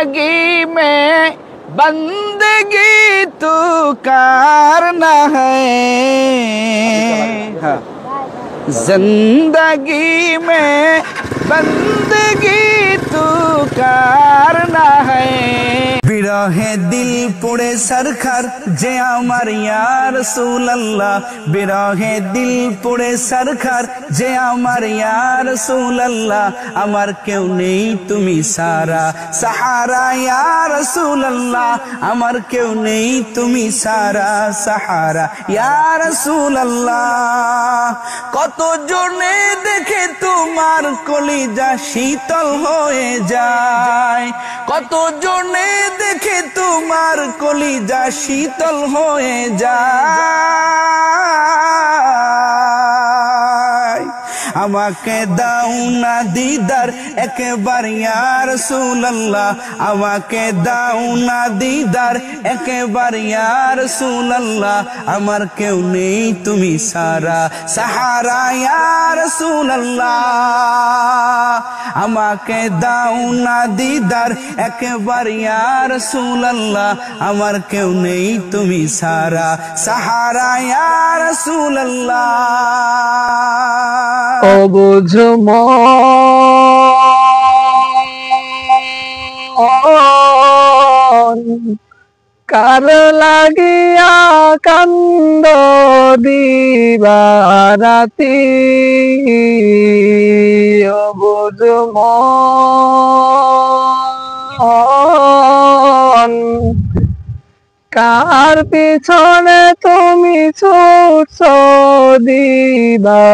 जिंदगी में बंदगी तू करना है। हाँ। जिंदगी में बंदगी तू करना है। बिरहे दिल पुड़े सरकार जे आमार या रसूल अल्लाह, बिरहे दिल पुड़े सरकार जे आमार या रसूल अल्लाह। आमार केउ नेई तुमी सारा सहारा या रसूल अल्लाह, आमार केउ नेई तुमी सारा सहारा या रसूल अल्लाह। कत जने देखे तुम्हार कलिजा शीतल হয়ে যায়, কত জনে দেখে তোমার কলিজা শীতল হয়ে যায়। আমাকে দাও না দিদার একবার ইয়া রাসূলুল্লাহ, আমাকে দাও না দিদার একবার ইয়া রাসূলুল্লাহ। আমার কেউ নেই তুমি সারা সাহারা ইয়া রাসূলুল্লাহ। আমাকে দাও না দিদার একবার ইয়া রাসূলুল্লাহ, আমার কেউ নেই তুমি সারা সাহারা ইয়া রাসূলুল্লাহ। অবুঝ মন কার লাগিয়া কান্দ দিবারাতি, অবুঝ মন কার পিছনে তুমি ছুটছো দিবারাতি।